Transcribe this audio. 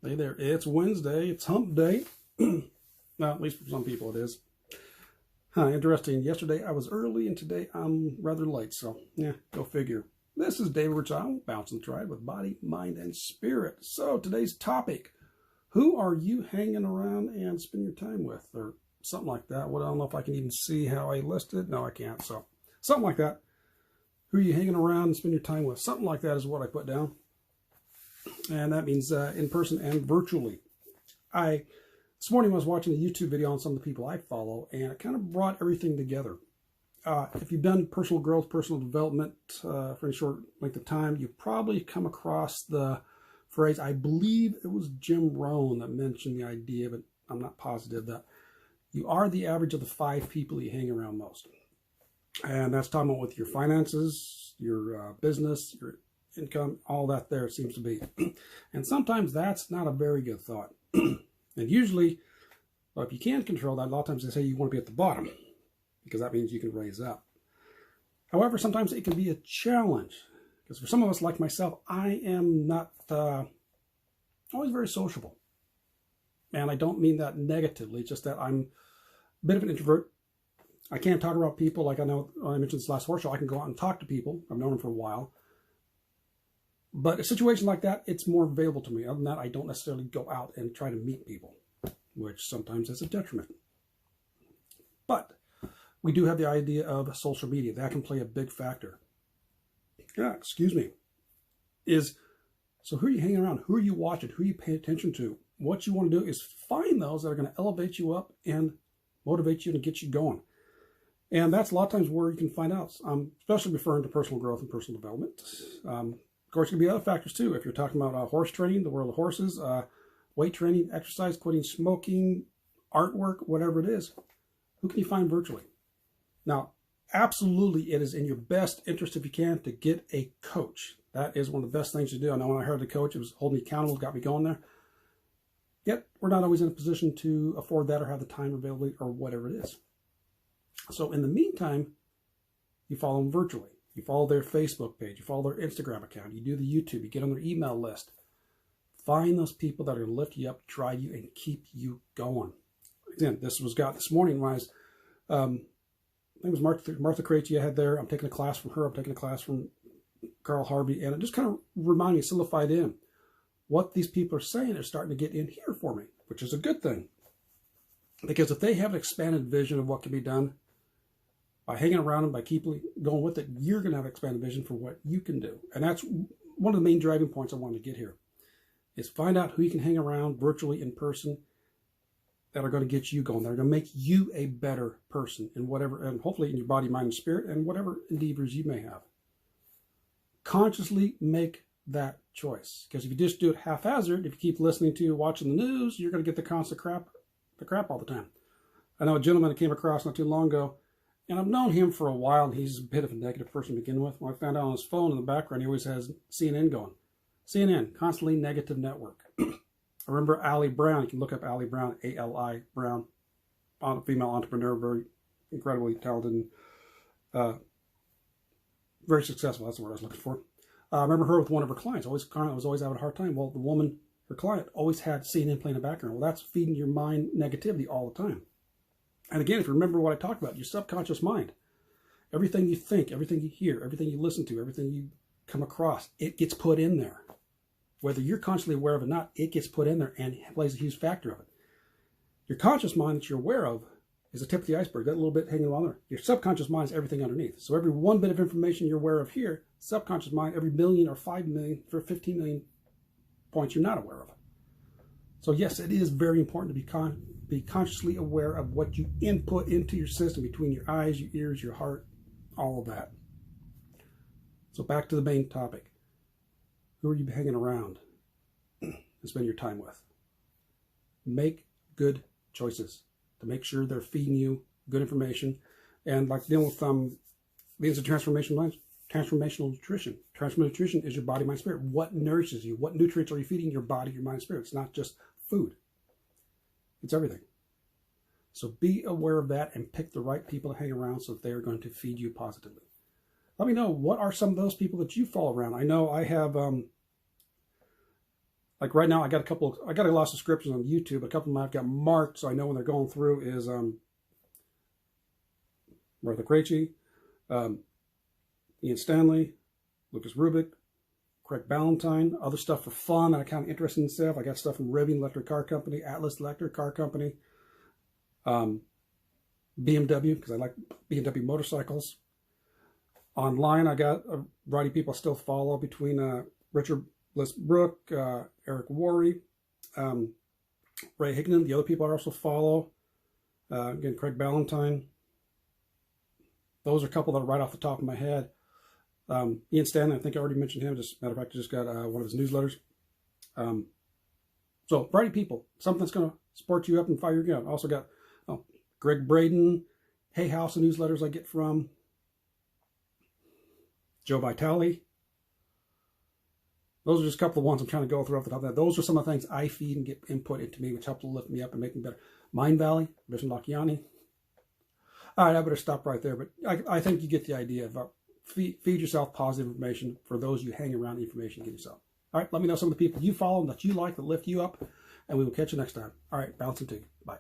Hey there, it's Wednesday, it's hump day. Well, at least for some people it is. Interesting. Yesterday I was early and today I'm rather late, so yeah, go figure. This is David Ricciano, Bouncing the Tribe with Body, Mind, and Spirit. So today's topic, who are you hanging around and spend your time with? Or something like that. Well, I don't know if I can even see how I listed. No, I can't. So something like that. Who are you hanging around and spend your time with? Something like that is what I put down. And that means in person and virtually. This morning I was watching a YouTube video on some of the people I follow, and it kind of brought everything together. If you've done personal growth, personal development for a short length of time, you've probably come across the phrase, I believe it was Jim Rohn that mentioned the idea, but I'm not positive, that you are the average of the 5 people you hang around most. And that's talking about with your finances, your business, your income, all that there seems to be. And sometimes that's not a very good thought. And usually, well, if you can control that, a lot of times they say you want to be at the bottom because that means you can raise up. However, sometimes it can be a challenge because for some of us like myself, I am not always very sociable. And I don't mean that negatively, just that I'm a bit of an introvert. I can't talk about people like I mentioned this last horse show. I can go out and talk to people. I've known them for a while. But a situation like that, it's more available to me. Other than that, I don't necessarily go out and try to meet people, which sometimes is a detriment. But we do have the idea of social media. That can play a big factor. So who are you hanging around? Who are you watching? Who are you paying attention to? What you want to do is find those that are going to elevate you up and motivate you and get you going. And that's a lot of times where you can find out, especially referring to personal growth and personal development. Of course, there can be other factors too. If you're talking about horse training, the world of horses, weight training, exercise, quitting smoking, artwork, whatever it is, who can you find virtually? Now, absolutely, it is in your best interest if you can to get a coach. That is one of the best things to do. I know when I heard the coach, it was holding me accountable, got me going there. Yet, we're not always in a position to afford that or have the time available or whatever it is. So in the meantime, you follow them virtually. You follow their Facebook page, you follow their Instagram account, you do the YouTube, you get on their email list. Find those people that are going to lift you up, drive you, and keep you going. Again, this was got this morning when I was, I think it was Martha Krejci I had there. I'm taking a class from her, I'm taking a class from Carl Harvey, and it just kind of reminded me, solidified in what these people are saying are starting to get in here for me, which is a good thing. Because if they have an expanded vision of what can be done, by hanging around them, by keeping going with it, you're going to have an expanded vision for what you can do. And that's one of the main driving points I wanted to get here, is find out who you can hang around virtually, in person, that are going to get you going, that are going to make you a better person in whatever, and hopefully in your body, mind, and spirit, and whatever endeavors you may have. Consciously make that choice. Because if you just do it haphazard, if you keep listening to, watching the news, you're going to get the constant crap all the time. I know a gentleman I came across not too long ago, and I've known him for a while, and he's a bit of a negative person to begin with. When I found out on his phone in the background, he always has CNN going. CNN, constantly negative network. I remember Ali Brown. You can look up Ali Brown, A-L-I Brown, female entrepreneur, very incredibly talented, and very successful. That's the word I was looking for. I remember her with one of her clients. Was always having a hard time. Well, the woman, her client, always had CNN playing in the background. Well, that's feeding your mind negativity all the time. And again, if you remember what I talked about, your subconscious mind, everything you think, everything you hear, everything you listen to, everything you come across, it gets put in there. Whether you're consciously aware of it or not, it gets put in there and plays a huge factor of it. Your conscious mind that you're aware of is the tip of the iceberg, that little bit hanging on there. Your subconscious mind is everything underneath. So every one bit of information you're aware of here, subconscious mind, every million or 5 million or 15 million points you're not aware of. So yes, it is very important to be consciously aware of what you input into your system, between your eyes, your ears, your heart, all of that. So back to the main topic. Who are you hanging around and spend your time with? Make good choices to make sure they're feeding you good information. And like dealing with these are transformational nutrition. Transformational nutrition is your body, mind, spirit. What nourishes you? What nutrients are you feeding your body, your mind, spirit? It's not just food. It's everything. So be aware of that and pick the right people to hang around so that they are going to feed you positively. Let me know, what are some of those people that you follow around? I know I have Like right now, I got a lot of subscriptions on YouTube. A couple of them I've got marked, so I know when they're going through is Martha Krejci, Ian Stanley, Lucas Rubik, Craig Ballantyne, other stuff for fun that I kind of interested in stuff. I got stuff from Rivian Electric Car Company, Atlas Electric Car Company, BMW, because I like BMW motorcycles. Online, I got a variety of people I still follow between Richard Bliss-Brook, Eric Worre, Ray Hignan. The other people I also follow, again, Craig Ballantyne. Those are a couple that are right off the top of my head. Ian Stanley, I think I already mentioned him. Just matter of fact, I just got one of his newsletters. So, variety of people. Something that's going to spark you up and fire your gun. I also got Greg Braden, Hay House, and newsletters I get from Joe Vitale. Those are just a couple of ones I'm trying to go through off the top of that. Those are some of the things I feed and get input into me, which help to lift me up and make me better. Mind Valley, Vishen Lakhiani. All right, I better stop right there, but I think you get the idea about feed yourself positive information for those you hang around information get yourself. All right, let me know some of the people you follow and that you like that lift you up, and we will catch you next time. All right, bouncing to you. Bye.